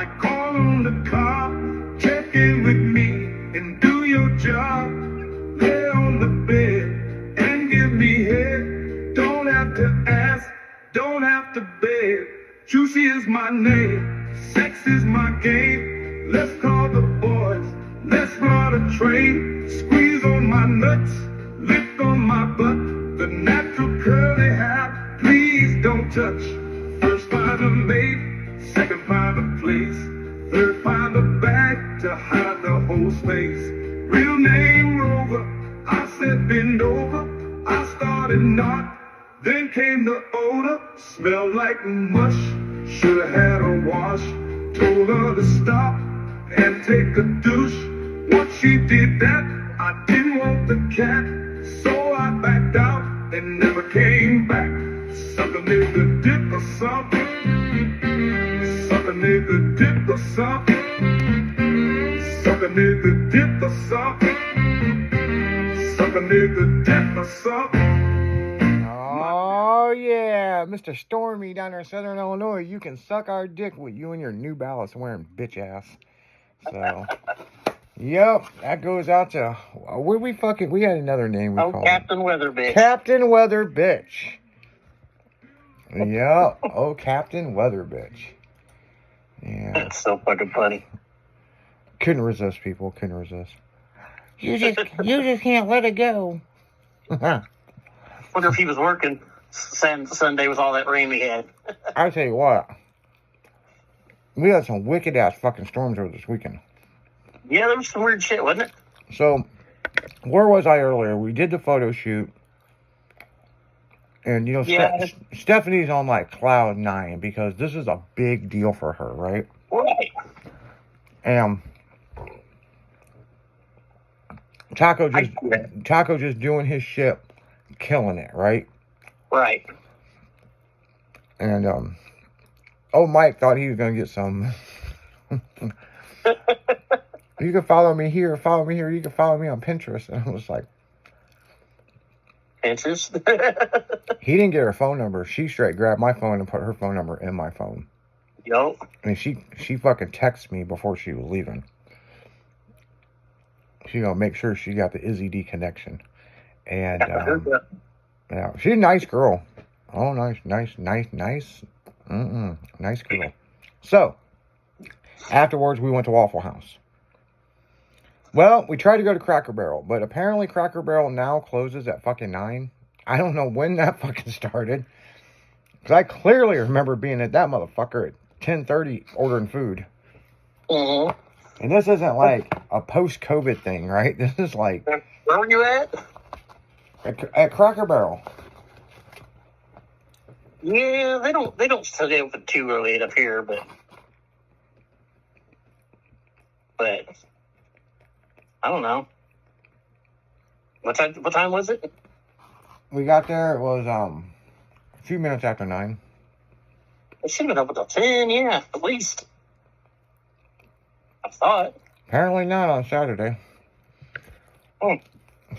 like call on the car, check in with me and do your job. Lay on the bed and give me head. Don't have to ask, don't have to beg. Juicy is my name, sex is my game. Let's call the boys, let's run a train. Squeeze on my nuts, lick on my butt. The natural curly hair, please don't touch. First find a mate, second find a place. Third find a bag to hide the whole space. Real name Rover, I said bend over. I started not, then came the odor. Smelled like mush, should've had a wash. Told her to stop and take a douche. Once she did that, I didn't want the cat. So I backed out and never came back. Suck a nigga dick or something. Suck a nigga dick or something. Suck a nigga dick or something. Suck a nigga dick or something. Oh yeah, Mr. Stormy down there in Southern Illinois, you can suck our dick with you and your New Balance wearing bitch ass. So, yep, that goes out to we had another name we called Captain Weather Bitch. Captain Weather Bitch. Yep, oh Captain Weather Bitch. Yeah. That's so fucking funny. Couldn't resist, people. Couldn't resist. You just can't let it go. Wonder if he was working Sunday with all that rain we had. I tell you what, we had some wicked ass fucking storms over this weekend. Yeah, there was some weird shit, wasn't it? So, where was I earlier? We did the photo shoot, and you know, Yeah. Stephanie's on like cloud 9 because this is a big deal for her, right? Right. And Taco just doing his shit, killing it, right? Right. And Mike thought he was gonna get some. You can follow me here, follow me here. You can follow me on Pinterest. And I was like, Pinterest. he didn't get her phone number. She straight grabbed my phone and put her phone number in my phone. Yo. I mean, she fucking texted me before she was leaving. She gonna make sure she got the Izzy D connection. And yeah, she's a nice girl. Oh, nice girl. So, afterwards, we went to Waffle House. Well, we tried to go to Cracker Barrel, but apparently Cracker Barrel now closes at fucking 9. I don't know when that fucking started. Because I clearly remember being at that motherfucker at 10:30 ordering food. Mm-hmm. And this isn't like a post-COVID thing, right? This is like... Where were you at? At Cracker Barrel. Yeah, they don't stay open too early up here, but I don't know. What time was it? We got there, it was a few minutes after 9. It should have been open till 10, yeah, at least. I thought. Apparently not on Saturday. Hmm.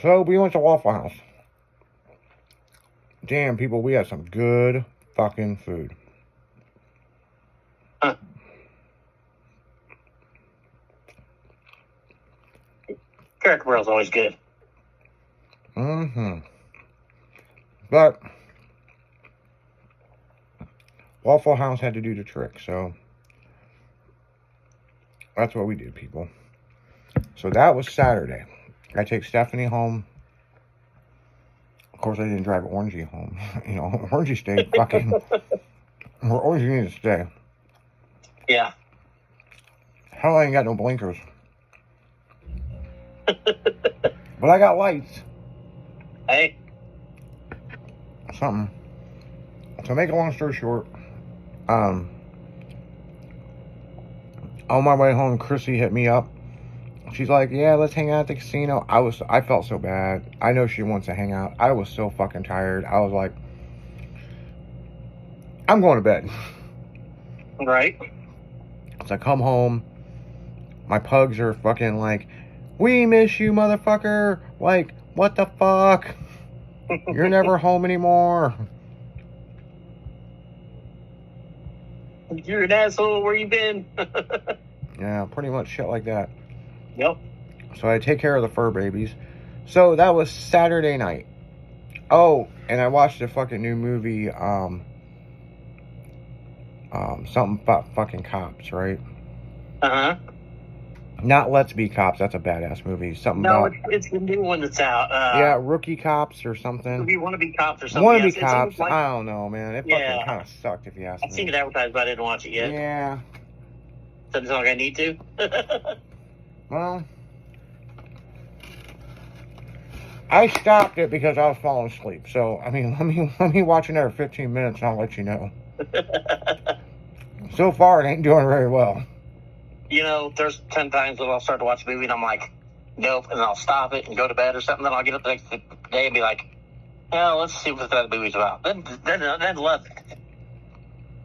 So we went to Waffle House. Damn, people, we had some good fucking food. Huh. Cracker Barrel's always good. Mm-hmm. But Waffle House had to do the trick, so that's what we did, people. So that was Saturday. I take Stephanie home. Of course, I didn't drive Orangey home. You know, Orangey stayed fucking where Orangey needed to stay. Yeah. Hell, I ain't got no blinkers. But I got lights. Hey. Something. To make a long story short, on my way home, Chrissy hit me up. She's like, yeah, let's hang out at the casino. I felt so bad. I know she wants to hang out. I was so fucking tired. I was like, I'm going to bed. Right. So I come home. My pugs are fucking like, we miss you, motherfucker. Like, what the fuck? You're never home anymore. You're an asshole. Where you been? Yeah, pretty much shit like that. Yep. So I take care of the fur babies. So that was Saturday night. Oh, and I watched a fucking new movie, something about fucking cops, right? Uh-huh. Not Let's Be Cops, that's a badass movie. Something No, about, it's the new one that's out. yeah, Rookie Cops or something. We want to be cops or something. Wanna Be Yes, Cops, like, I don't know, man. It Yeah. fucking kind of sucked, if you ask I've seen me. it advertised, but I didn't watch it yet. Yeah, Doesn't sound like I need to. well, I stopped it because I was falling asleep. So, I mean, let me watch another 15 minutes and I'll let you know. So far, it ain't doing very well. You know, there's 10 times that I'll start to watch a movie and I'm like, nope, and I'll stop it and go to bed or something. Then I'll get up the next day and be like, well, let's see what that movie's about. Then left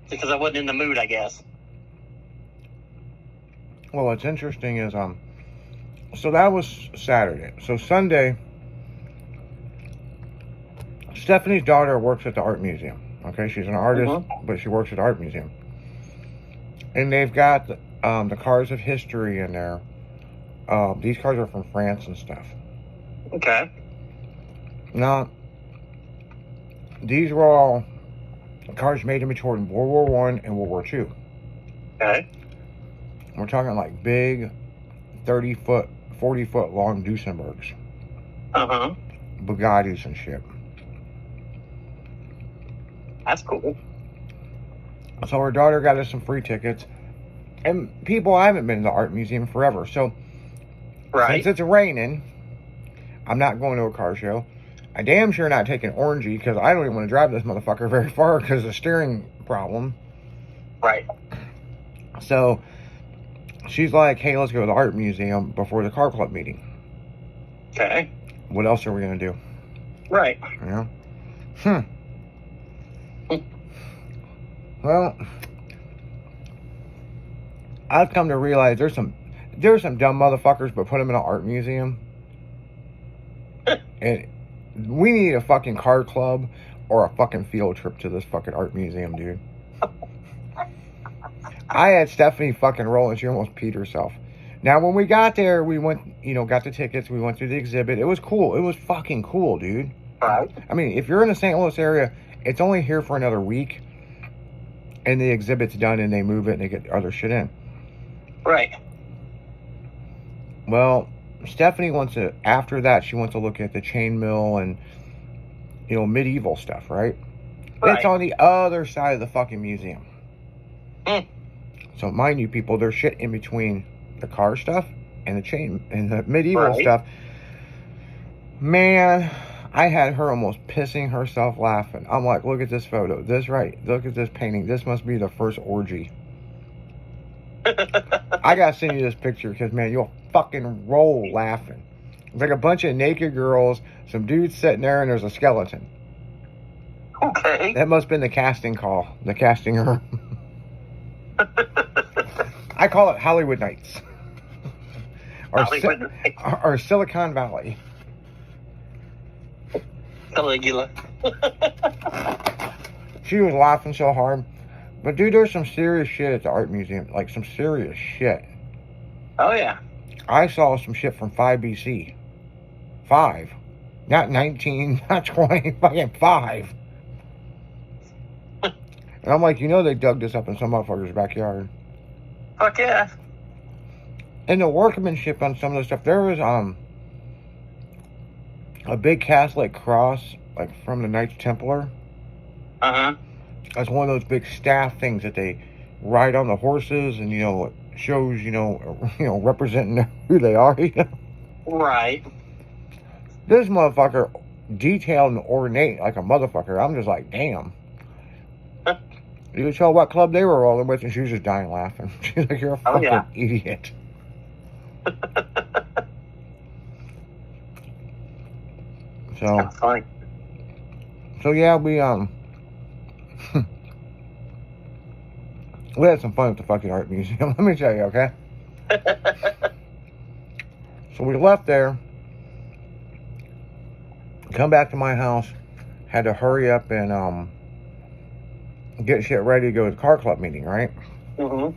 because I wasn't in the mood, I guess. Well, what's interesting is, so that was Saturday. So Sunday, Stephanie's daughter works at the art museum. Okay, she's an artist, but she works at the art museum. And they've got the cars of history in there. These cars are from France and stuff. Okay. Now, these were all cars made in between World War I and World War II. Okay. We're talking like big 30-foot, 40-foot long Duesenbergs. Uh-huh. Bugattis and shit. That's cool. So her daughter got us some free tickets. And people, I haven't been to the art museum forever. So Right. since it's raining, I'm not going to a car show. I damn sure not taking Orangey because I don't even want to drive this motherfucker very far because of the steering problem. Right. So she's like, hey, let's go to the art museum before the car club meeting. Okay. What else are we going to do? Right. You know? Well, I've come to realize there's some dumb motherfuckers, but put them in an art museum. And we need a fucking car club or a fucking field trip to this fucking art museum, dude. I had Stephanie fucking rolling. She almost peed herself. Now, when we got there, we went, got the tickets. We went through the exhibit. It was cool. It was fucking cool, dude. Right. I mean, if you're in the St. Louis area, it's only here for another week. And the exhibit's done and they move it and they get other shit in. Right. Well, Stephanie after that, she wants to look at the chainmail and, medieval stuff, right? Right. It's on the other side of the fucking museum. So mind you, people, there's shit in between the car stuff and the chain and the medieval stuff. Man, I had her almost pissing herself laughing. I'm like, look at this photo. Look at this painting. This must be the first orgy. I gotta send you this picture because, man, you'll fucking roll laughing. It's like a bunch of naked girls, some dudes sitting there, and there's a skeleton. Okay. That must have been the casting room. I call it Hollywood Nights. Or Silicon Valley. Caligula. She was laughing so hard. But, dude, there's some serious shit at the art museum. Like, some serious shit. Oh, yeah. I saw some shit from 5 BC. 5. Not 19, not 20, fucking 5. And I'm like, they dug this up in some motherfucker's backyard. Fuck yeah. And the workmanship on some of the stuff, there was a big Catholic cross, like from the Knights Templar. Uh-huh. That's one of those big staff things that they ride on the horses, and it shows, representing who they are. Right. This motherfucker detailed and ornate like a motherfucker. I'm just like, damn. You could tell what club they were rolling with, and she was just dying laughing. She's like, you're a fucking idiot. That's funny. So yeah, we we had some fun at the fucking art museum. Let me tell you, okay? So we left there, come back to my house, had to hurry up and get shit ready to go to the car club meeting, right? Mm-hmm.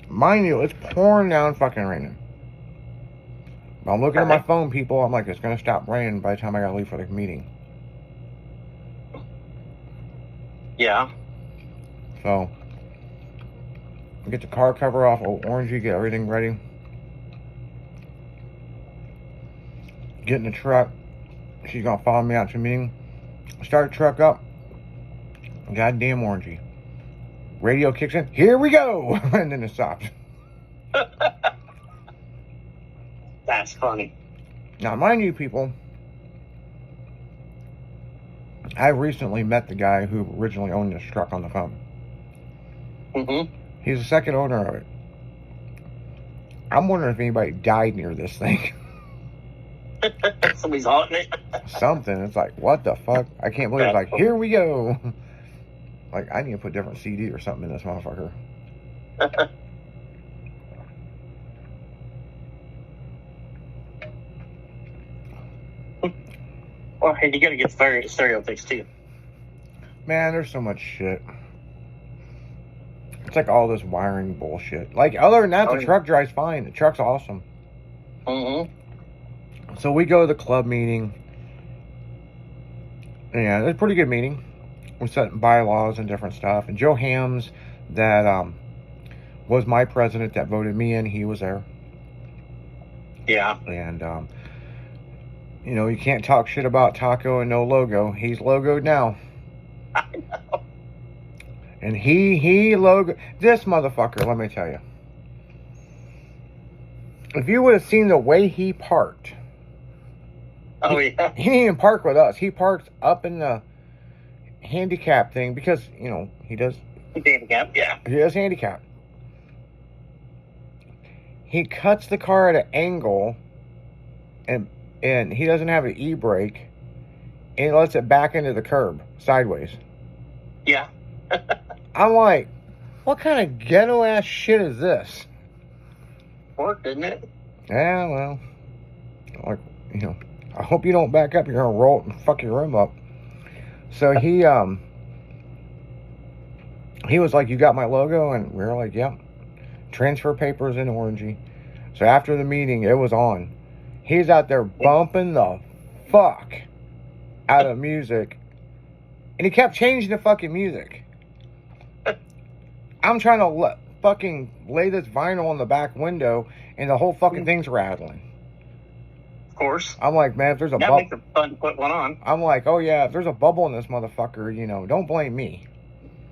Mind you, it's pouring down fucking raining. I'm looking at my phone, people. I'm like, it's going to stop raining by the time I got to leave for the meeting. Yeah. So, get the car cover off, orangey, get everything ready. Get in the truck. She's going to follow me out to the meeting. Start the truck up. Goddamn orangey. Radio kicks in. Here we go! And then it stops. That's funny. Now, mind you, people, I recently met the guy who originally owned this truck on the phone. Mm-hmm. He's the second owner of it. I'm wondering if anybody died near this thing. Somebody's haunting it. Something. It's like, what the fuck? I can't believe it's like, here we go. Like, I need to put different CD or something in this motherfucker. Well, and you gotta get stereo fixed too. Man, there's so much shit. It's like all this wiring bullshit. Like, other than that, the truck drives fine. The truck's awesome. Mm-hmm. So we go to the club meeting. Yeah, it's a pretty good meeting. We set bylaws and different stuff. And Joe Hams, that was my president that voted me in, he was there. Yeah. And, you know, you can't talk shit about Taco and no logo. He's logoed now. I know. And he logo this motherfucker, let me tell you. If you would have seen the way he parked. Oh, yeah. He didn't even park with us. He parked up in the handicap thing because, you know, he does Handicap, yeah. He does handicap. He cuts the car at an angle and he doesn't have an e-brake and lets it back into the curb sideways. Yeah. I'm like, what kind of ghetto ass shit is this? Worked, didn't it? Yeah, well, like, you know, I hope you don't back up. You're gonna roll it and fuck your room up. So he was like, you got my logo? And we were like, yep. Transfer papers in orangey. So after the meeting, it was on. He's out there bumping the fuck out of music. And he kept changing the fucking music. I'm trying to fucking lay this vinyl on the back window, and the whole fucking thing's rattling. Of course. I'm like, man, if there's a That bubble, makes it fun to put one on. I'm like, oh yeah, if there's a bubble in this motherfucker, you know, don't blame me.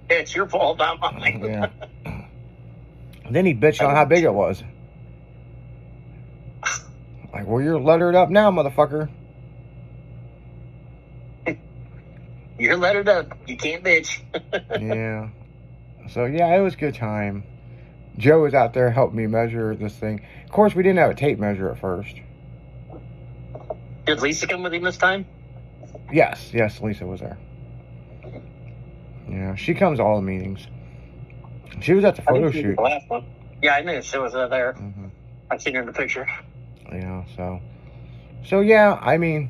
It's your fault, not mine. Yeah. Then he bitched on how big it was. Like, well, you're lettered up now, motherfucker. You're lettered up. You can't bitch. Yeah. So, yeah, it was a good time. Joe was out there helping me measure this thing. Of course, we didn't have a tape measure at first. Did Lisa come with him this time? Yes, Lisa was there. Yeah, she comes to all the meetings. She was at the photo shoot. The last one. Yeah, I knew she was there. Mm-hmm. I've seen her in the picture. Yeah, so yeah, I mean,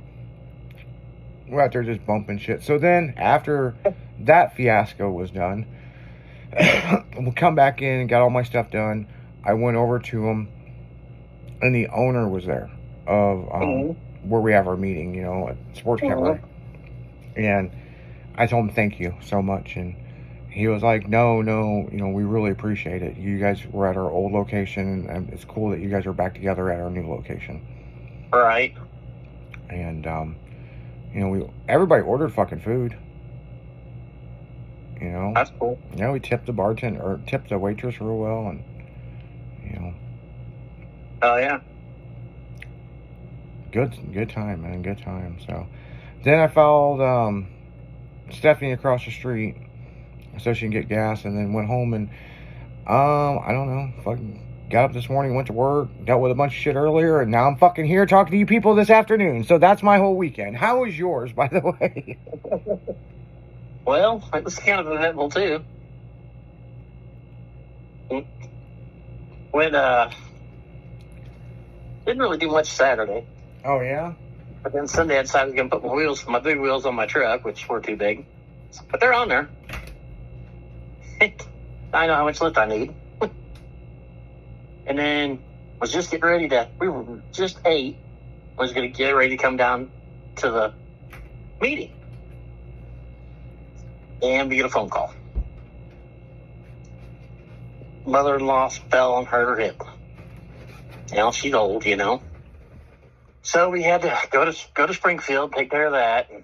we're out there just bumping shit. So then, after that fiasco was done, we come back in and got all my stuff done. I went over to him, and the owner was there of where we have our meeting, you know, at Sports Cabaret. And I told him thank you so much, and he was like, no, you know, we really appreciate it. You guys were at our old location, and it's cool that you guys are back together at our new location. Right. And, you know, everybody ordered fucking food. You know? That's cool. You know, we tipped the bartender, or tipped the waitress real well, and, you know. Oh, yeah. Good time, man, good time. So, then I followed, Stephanie across the street so she can get gas, and then went home and I don't know, fucking got up this morning, went to work, dealt with a bunch of shit earlier, and now I'm fucking here talking to you people this afternoon. So that's my whole weekend. How was yours, by the way? Well, it was kind of eventful too. Didn't really do much Saturday. Oh yeah? But then Sunday I decided I was going to put my big wheels on my truck, which were too big. But they're on there. I know how much lift I need. And then was just getting ready to, we were just ate, was going to get ready to come down to the meeting. And we get a phone call. Mother-in-law fell and hurt her hip. Now she's old, you know. So we had to go to Springfield, take care of that, and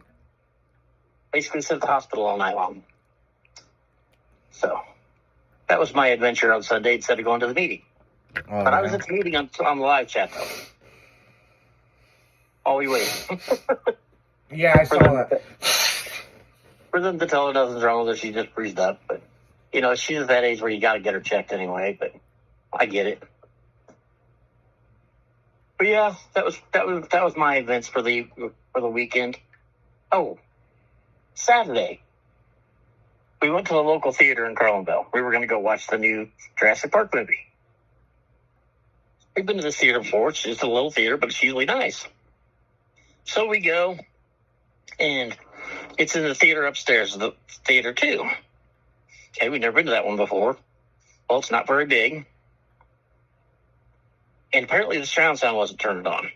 basically sit at the hospital all night long. So that was my adventure on Sunday instead of going to the meeting. Oh, But I was at the meeting on the live chat, though. Oh, we waited. yeah, I saw that. For them to tell her nothing's wrong with her, she just breezed up. But, you know, she's at that age where you got to get her checked anyway, but I get it. But yeah, that was my events for the weekend. Oh, Saturday, we went to the local theater in Carlinville. We were going to go watch the new Jurassic Park movie. We've been to this theater before. It's just a little theater, but it's usually nice. So we go, and it's in the theater upstairs, the theater 2. Okay, we've never been to that one before. Well, it's not very big. And apparently the surround sound wasn't turned on.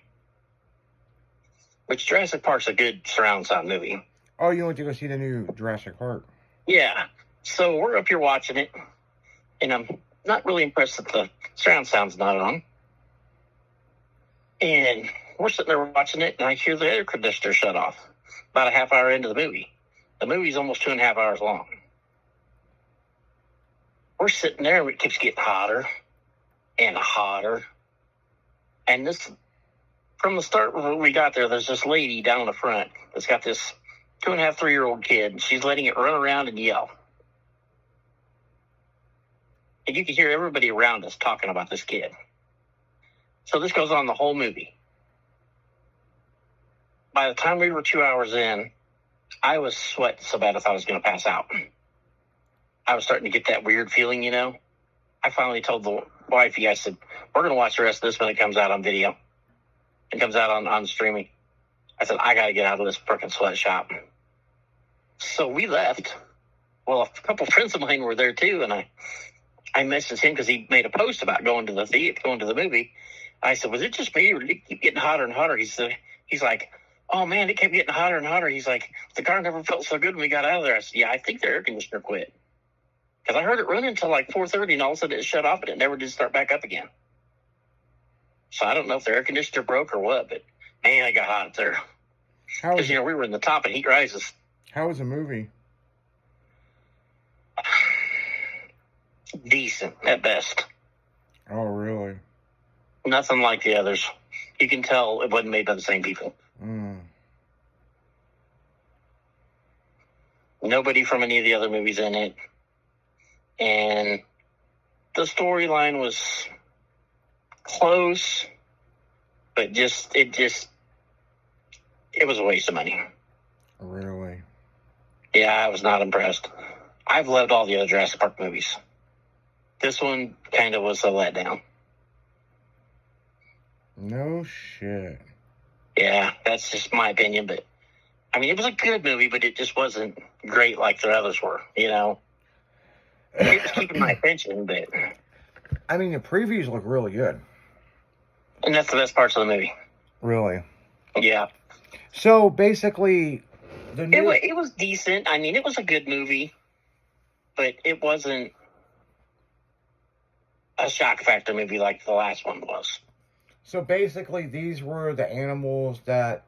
Which Jurassic Park's a good surround sound movie. Oh, you went to go see the new Jurassic Park? Yeah. So we're up here watching it, and I'm not really impressed that the surround sound's not on. And we're sitting there watching it, and I hear the air conditioner shut off about a half hour into the movie. The movie's almost 2.5 hours long. We're sitting there, and it keeps getting hotter and hotter. And this, from the start when we got there, there's this lady down in the front that's got this 2.5, 3-year-old kid, and she's letting it run around and yell. And you can hear everybody around us talking about this kid. So this goes on the whole movie. By the time we were 2 hours in, I was sweating so bad I thought I was going to pass out. I was starting to get that weird feeling, you know. I finally told the wifey, I said, we're going to watch the rest of this when it comes out on video. It comes out on streaming. I said, I got to get out of this frickin' sweatshop. So we left. Well, a couple friends of mine were there too, and I messaged him because he made a post about going to the theater, going to the movie. I said, was it just me, or did it keep getting hotter and hotter? He's like, oh man, it kept getting hotter and hotter. He's like, the car never felt so good when we got out of there. I said, yeah, I think the air conditioner quit. Because I heard it running until like 4:30, and all of a sudden it shut off, and it never did start back up again. So I don't know if the air conditioner broke or what, but man, it got hot up there. Because, you know, we were in the top, and heat rises. How was the movie? Decent, at best. Oh, really? Nothing like the others. You can tell it wasn't made by the same people. Mm. Nobody from any of the other movies in it. And the storyline was close, but it was a waste of money. Really? Yeah, I was not impressed. I've loved all the other Jurassic Park movies. This one kind of was a letdown. No shit. Yeah, that's just my opinion, but I mean, it was a good movie, but it just wasn't great like the others were, you know? It was keeping my attention, but... I mean, the previews look really good. And that's the best parts of the movie. Really? Yeah. So, basically, the new... It was decent. I mean, it was a good movie, but it wasn't a shock factor movie like the last one was. So, basically, these were the animals that...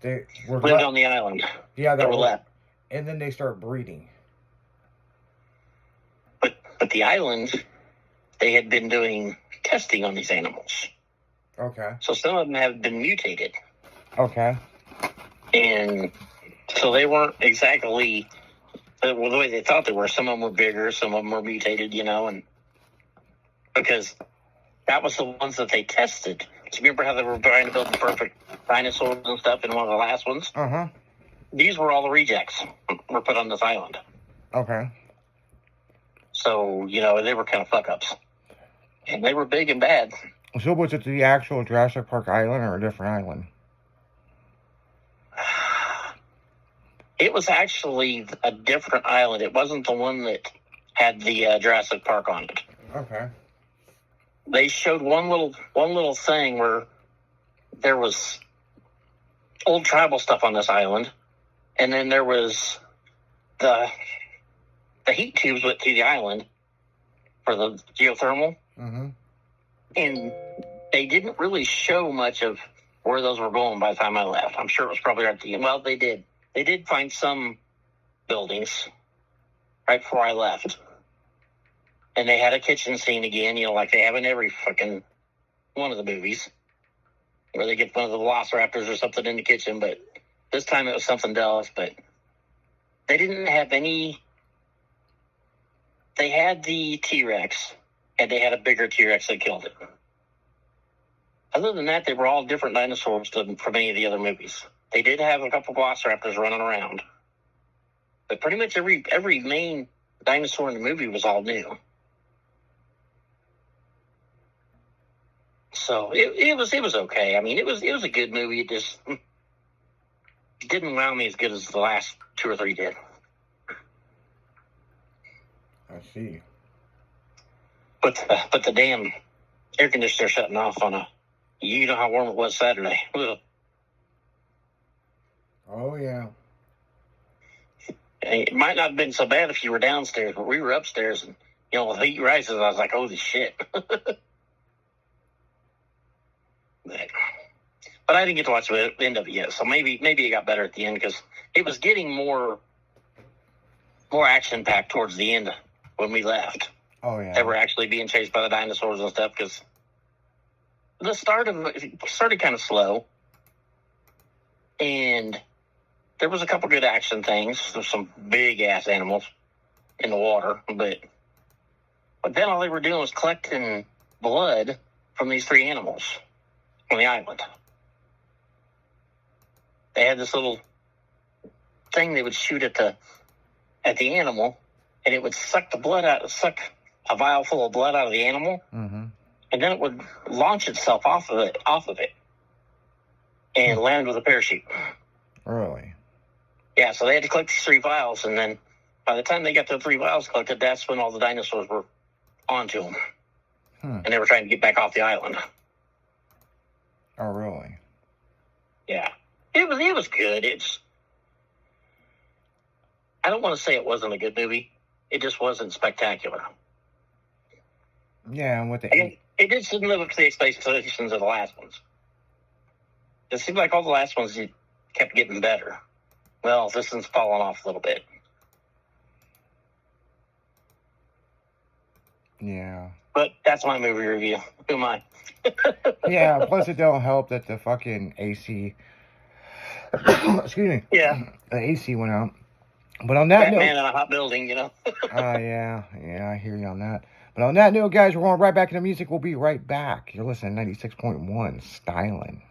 They were lived on the island. Yeah, that were left. And then they start breeding. But the island, they had been doing testing on these animals. Okay. So some of them have been mutated. Okay. And so they weren't exactly the way they thought they were. Some of them were bigger, some of them were mutated, you know, and because that was the ones that they tested. Do you remember how they were trying to build the perfect dinosaurs and stuff in one of the last ones? Uh-huh. These were all the rejects were put on this island. Okay. So, you know, they were kind of fuck-ups. And they were big and bad. So was it the actual Jurassic Park island or a different island? It was actually a different island. It wasn't the one that had the Jurassic Park on it. Okay. They showed one little thing where there was old tribal stuff on this island, and then there was the heat tubes went through the island for the geothermal, Mm-hmm. and they didn't really show much of where those were going by the time I left. I'm sure it was probably right at the end. Well, they did. They did find some buildings right before I left. And they had a kitchen scene again, like they have in every fucking one of the movies, where they get one of the velociraptors or something in the kitchen. But this time it was something else. But they didn't have any. They had the T-Rex, and they had a bigger T-Rex that killed it. Other than that, they were all different dinosaurs from any of the other movies. They did have a couple velociraptors running around. But pretty much every main dinosaur in the movie was all new. So it was okay. I mean, it was a good movie. It just didn't wow me as good as the last 2 or 3 did. I see. But the damn air conditioner shutting off on you know how warm it was Saturday. Ugh. Oh, yeah. It might not have been so bad if you were downstairs, but we were upstairs, and with heat rises, I was like, holy shit. But I didn't get to watch the end of it yet, so maybe it got better at the end, because it was getting more action packed towards the end when we left. Oh, yeah. They were actually being chased by the dinosaurs and stuff, because the start of it started kind of slow, and there was a couple good action things. There's some big ass animals in the water, but then all they were doing was collecting blood from these 3 animals on the island. They had this little thing they would shoot at the animal, and it would suck a vial full of blood out of the animal, Mm-hmm. and then it would launch itself off of it, and land with a parachute. Really? Yeah, so they had to collect these 3 vials, and then by the time they got the 3 vials collected, that's when all the dinosaurs were onto them, and they were trying to get back off the island. Oh, really? Yeah, it was good. I don't want to say it wasn't a good movie. It just wasn't spectacular. Yeah, and with the... It just didn't live up to the expectations of the last ones. It seemed like all the last ones kept getting better. Well, this one's fallen off a little bit. Yeah. But that's my movie review. Who am I? Yeah, plus it don't help that the fucking AC... Excuse me. Yeah. The AC went out. But on that Batman note... in a hot building, Yeah, I hear you on that. But on that note, guys, we're going right back into music. We'll be right back. You're listening to 96.1 Styling.